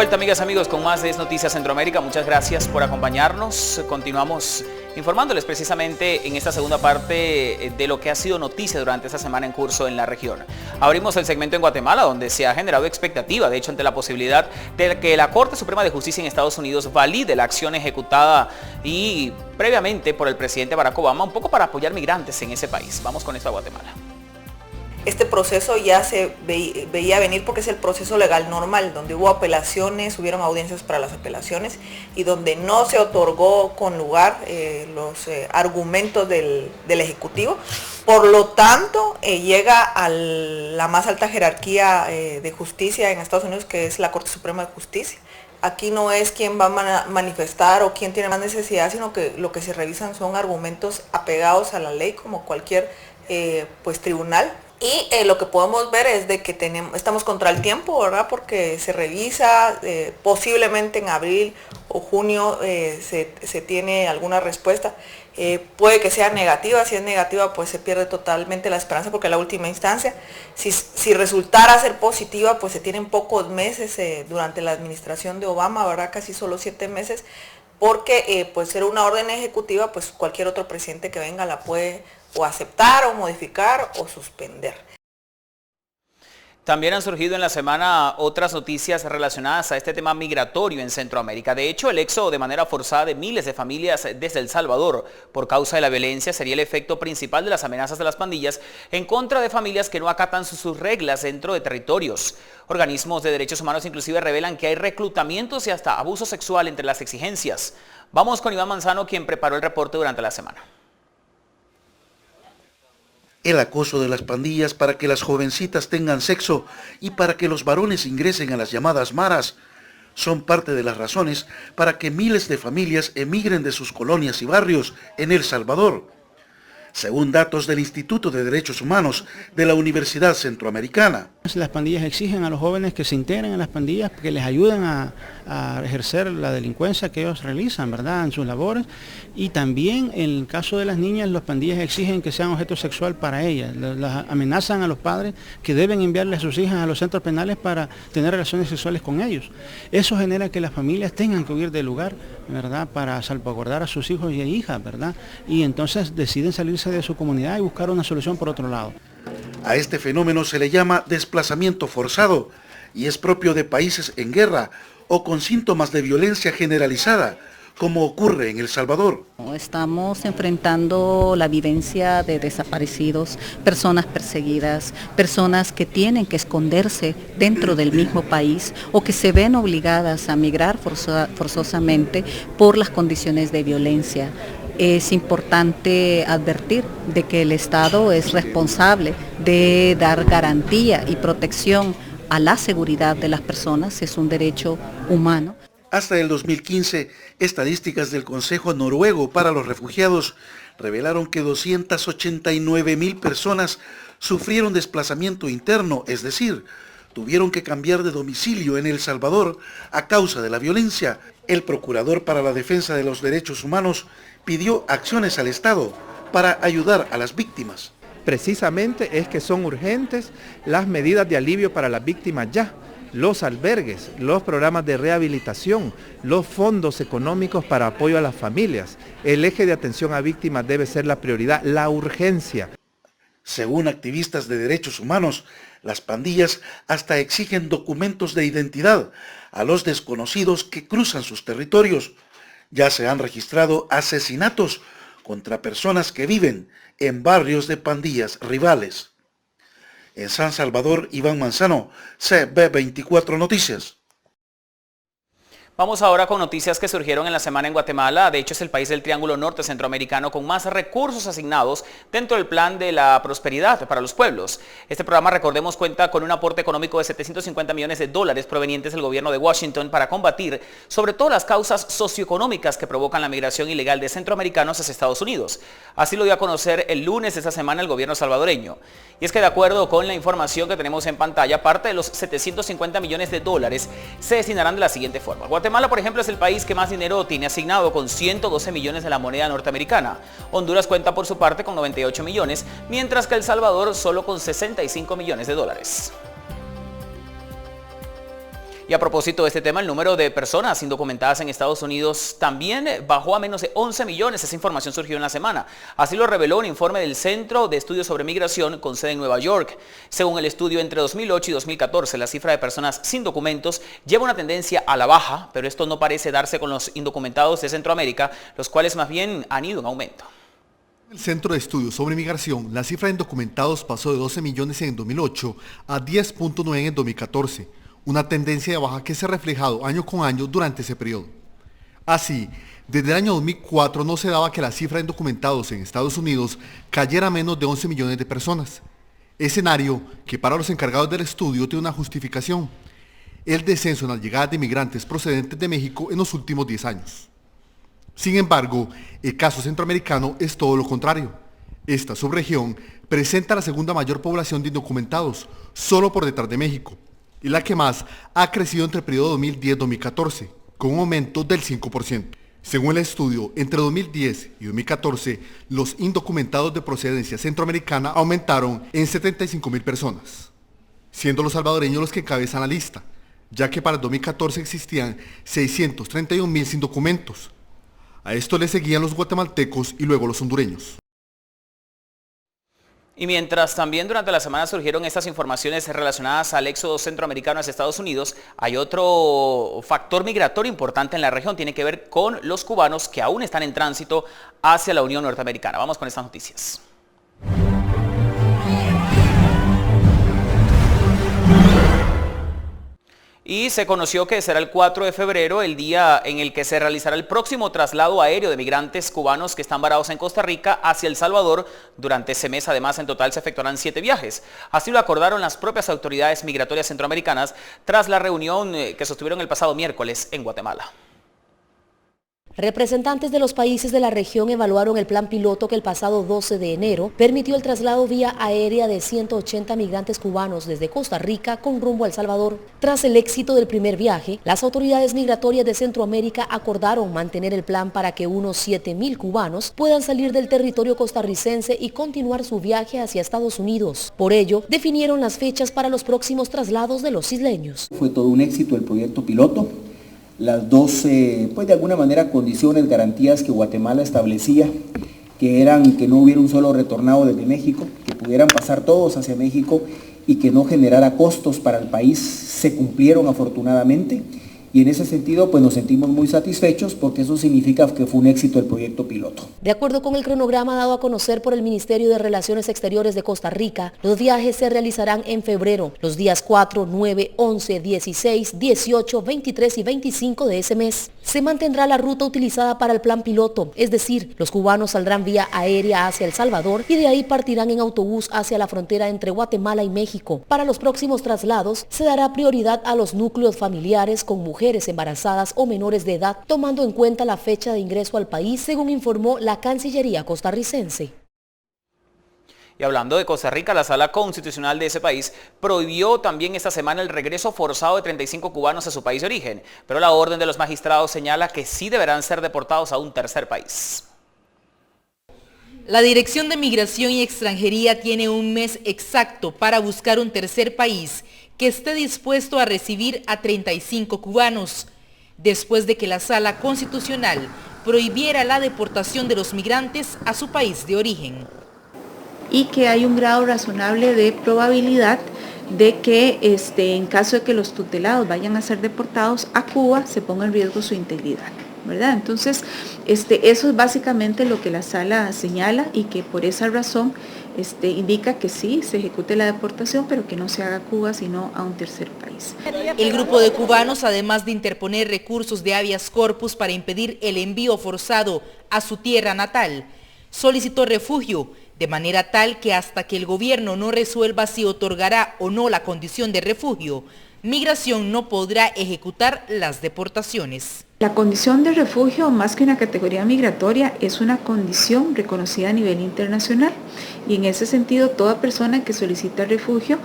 vuelta, amigas, amigos, con más de Noticias Centroamérica. Muchas gracias por acompañarnos. Continuamos informándoles precisamente en esta segunda parte de lo que ha sido noticia durante esta semana en curso en la región. Abrimos el segmento en Guatemala, donde se ha generado expectativa, de hecho, ante la posibilidad de que la Corte Suprema de Justicia en Estados Unidos valide la acción ejecutada y previamente por el presidente Barack Obama, un poco para apoyar migrantes en ese país. Vamos con esto a Guatemala. Este proceso ya se veía venir porque es el proceso legal normal, donde hubo apelaciones, hubieron audiencias para las apelaciones y donde no se otorgó con lugar los argumentos del Ejecutivo. Por lo tanto, llega a la más alta jerarquía de justicia en Estados Unidos, que es la Corte Suprema de Justicia. Aquí no es quién va a manifestar o quién tiene más necesidad, sino que lo que se revisan son argumentos apegados a la ley, como cualquier tribunal. Y lo que podemos ver es de que estamos contra el tiempo, ¿verdad? Porque se revisa, posiblemente en abril o junio se tiene alguna respuesta. Puede que sea negativa, si es negativa pues se pierde totalmente la esperanza, porque en la última instancia, si resultara ser positiva, pues se tienen pocos meses durante la administración de Obama, ¿verdad? Casi solo 7 meses, porque pues ser una orden ejecutiva, pues cualquier otro presidente que venga la puede o aceptar o modificar o suspender. También han surgido en la semana otras noticias relacionadas a este tema migratorio en Centroamérica. De hecho, el éxodo de manera forzada de miles de familias desde El Salvador por causa de la violencia sería el efecto principal de las amenazas de las pandillas en contra de familias que no acatan sus reglas dentro de territorios. Organismos de derechos humanos inclusive revelan que hay reclutamientos y hasta abuso sexual entre las exigencias. Vamos con Iván Manzano, quien preparó el reporte durante la semana. El acoso de las pandillas para que las jovencitas tengan sexo y para que los varones ingresen a las llamadas maras son parte de las razones para que miles de familias emigren de sus colonias y barrios en El Salvador, según datos del Instituto de Derechos Humanos de la Universidad Centroamericana. Las pandillas exigen a los jóvenes que se integren a las pandillas, que les ayuden a ejercer la delincuencia que ellos realizan, ¿verdad?, en sus labores. Y también en el caso de las niñas, las pandillas exigen que sean objeto sexual para ellas. Las amenazan a los padres que deben enviarle a sus hijas a los centros penales para tener relaciones sexuales con ellos. Eso genera que las familias tengan que huir del lugar, ¿verdad?, para salvaguardar a sus hijos y hijas, ¿verdad? Y entonces deciden salirse de su comunidad y buscar una solución por otro lado. A este fenómeno se le llama desplazamiento forzado y es propio de países en guerra o con síntomas de violencia generalizada, como ocurre en El Salvador. Estamos enfrentando la vivencia de desaparecidos, personas perseguidas, personas que tienen que esconderse dentro del mismo país o que se ven obligadas a migrar forzosamente por las condiciones de violencia. Es importante advertir de que el Estado es responsable de dar garantía y protección a la seguridad de las personas, es un derecho humano. Hasta el 2015, estadísticas del Consejo Noruego para los Refugiados revelaron que 289,000 personas sufrieron desplazamiento interno, es decir, tuvieron que cambiar de domicilio en El Salvador a causa de la violencia. El Procurador para la Defensa de los Derechos Humanos pidió acciones al Estado para ayudar a las víctimas. Precisamente es que son urgentes las medidas de alivio para las víctimas ya, los albergues, los programas de rehabilitación, los fondos económicos para apoyo a las familias. El eje de atención a víctimas debe ser la prioridad, la urgencia. Según activistas de derechos humanos, las pandillas hasta exigen documentos de identidad a los desconocidos que cruzan sus territorios. Ya se han registrado asesinatos contra personas que viven en barrios de pandillas rivales. En San Salvador, Iván Manzano, CB24 Noticias. Vamos ahora con noticias que surgieron en la semana en Guatemala. De hecho, es el país del Triángulo Norte Centroamericano con más recursos asignados dentro del Plan de la Prosperidad para los Pueblos. Este programa, recordemos, cuenta con un aporte económico de $750 millones provenientes del gobierno de Washington para combatir sobre todo las causas socioeconómicas que provocan la migración ilegal de centroamericanos hacia Estados Unidos. Así lo dio a conocer el lunes de esta semana el gobierno salvadoreño. Y es que de acuerdo con la información que tenemos en pantalla, parte de los $750 millones se destinarán de la siguiente forma. Guatemala, por ejemplo, es el país que más dinero tiene asignado, con 112 millones de la moneda norteamericana. Honduras cuenta por su parte con 98 millones, mientras que El Salvador solo con $65 millones. Y a propósito de este tema, el número de personas indocumentadas en Estados Unidos también bajó a menos de 11 millones. Esa información surgió en la semana. Así lo reveló un informe del Centro de Estudios sobre Migración con sede en Nueva York. Según el estudio, entre 2008 y 2014, la cifra de personas sin documentos lleva una tendencia a la baja, pero esto no parece darse con los indocumentados de Centroamérica, los cuales más bien han ido en aumento. En el Centro de Estudios sobre Migración, la cifra de indocumentados pasó de 12 millones en 2008 a 10.9 en 2014. Una tendencia de baja que se ha reflejado año con año durante ese periodo. Así, desde el año 2004 no se daba que la cifra de indocumentados en Estados Unidos cayera a menos de 11 millones de personas. Escenario que para los encargados del estudio tiene una justificación: el descenso en las llegadas de inmigrantes procedentes de México en los últimos 10 años. Sin embargo, el caso centroamericano es todo lo contrario. Esta subregión presenta la segunda mayor población de indocumentados, solo por detrás de México, y la que más ha crecido entre el periodo 2010-2014, con un aumento del 5%. Según el estudio, entre 2010 y 2014, los indocumentados de procedencia centroamericana aumentaron en 75,000 personas, siendo los salvadoreños los que encabezan la lista, ya que para el 2014 existían 631,000 sin documentos. A esto le seguían los guatemaltecos y luego los hondureños. Y mientras también durante la semana surgieron estas informaciones relacionadas al éxodo centroamericano hacia Estados Unidos, hay otro factor migratorio importante en la región, tiene que ver con los cubanos que aún están en tránsito hacia la Unión Norteamericana. Vamos con estas noticias. Y se conoció que será el 4 de febrero el día en el que se realizará el próximo traslado aéreo de migrantes cubanos que están varados en Costa Rica hacia El Salvador. Durante ese mes, además, en total se efectuarán 7 viajes. Así lo acordaron las propias autoridades migratorias centroamericanas tras la reunión que sostuvieron el pasado miércoles en Guatemala. Representantes de los países de la región evaluaron el plan piloto que el pasado 12 de enero permitió el traslado vía aérea de 180 migrantes cubanos desde Costa Rica con rumbo a El Salvador. Tras el éxito del primer viaje, las autoridades migratorias de Centroamérica acordaron mantener el plan para que unos 7,000 cubanos puedan salir del territorio costarricense y continuar su viaje hacia Estados Unidos. Por ello, definieron las fechas para los próximos traslados de los isleños. Fue todo un éxito el proyecto piloto. Las dos, pues de alguna manera, condiciones, garantías que Guatemala establecía, que eran que no hubiera un solo retornado desde México, que pudieran pasar todos hacia México y que no generara costos para el país, se cumplieron afortunadamente. Y en ese sentido, pues nos sentimos muy satisfechos porque eso significa que fue un éxito el proyecto piloto. De acuerdo con el cronograma dado a conocer por el Ministerio de Relaciones Exteriores de Costa Rica, los viajes se realizarán en febrero, los días 4, 9, 11, 16, 18, 23 y 25 de ese mes. Se mantendrá la ruta utilizada para el plan piloto, es decir, los cubanos saldrán vía aérea hacia El Salvador y de ahí partirán en autobús hacia la frontera entre Guatemala y México. Para los próximos traslados, se dará prioridad a los núcleos familiares con mujeres embarazadas o menores de edad, tomando en cuenta la fecha de ingreso al país, según informó la Cancillería costarricense. Y hablando de Costa Rica, la Sala Constitucional de ese país prohibió también esta semana el regreso forzado de 35 cubanos a su país de origen, pero la orden de los magistrados señala que sí deberán ser deportados a un tercer país. La Dirección de Migración y Extranjería tiene un mes exacto para buscar un tercer país que esté dispuesto a recibir a 35 cubanos, después de que la Sala Constitucional prohibiera la deportación de los migrantes a su país de origen. Y que hay un grado razonable de probabilidad de que en caso de que los tutelados vayan a ser deportados a Cuba, se ponga en riesgo su integridad, ¿verdad? Entonces, eso es básicamente lo que la Sala señala y que por esa razón indica que sí, se ejecute la deportación, pero que no se haga a Cuba, sino a un tercer país. El grupo de cubanos, además de interponer recursos de habeas corpus para impedir el envío forzado a su tierra natal, solicitó refugio, de manera tal que hasta que el gobierno no resuelva si otorgará o no la condición de refugio, Migración no podrá ejecutar las deportaciones. La condición de refugio, más que una categoría migratoria, es una condición reconocida a nivel internacional y en ese sentido toda persona que solicita refugio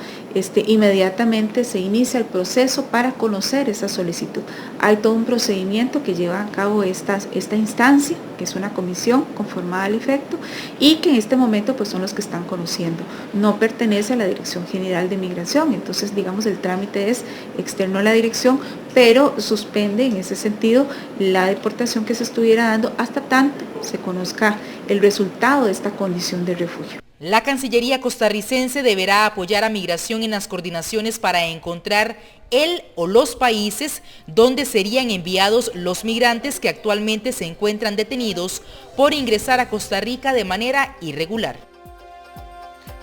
inmediatamente se inicia el proceso para conocer esa solicitud. Hay todo un procedimiento que lleva a cabo esta instancia, que es una comisión conformada al efecto y que en este momento pues son los que están conociendo. No pertenece a la Dirección General de Migración, entonces digamos el trámite es externo a la dirección, pero suspende en ese sentido la deportación que se estuviera dando hasta tanto se conozca el resultado de esta condición de refugio. La Cancillería costarricense deberá apoyar a Migración en las coordinaciones para encontrar el o los países donde serían enviados los migrantes que actualmente se encuentran detenidos por ingresar a Costa Rica de manera irregular.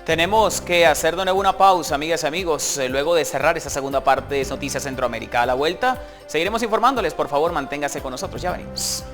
Tenemos que hacer de nuevo una pausa, amigas y amigos, luego de cerrar esta segunda parte de Noticias Centroamérica. A la vuelta seguiremos informándoles, por favor manténgase con nosotros, ya venimos.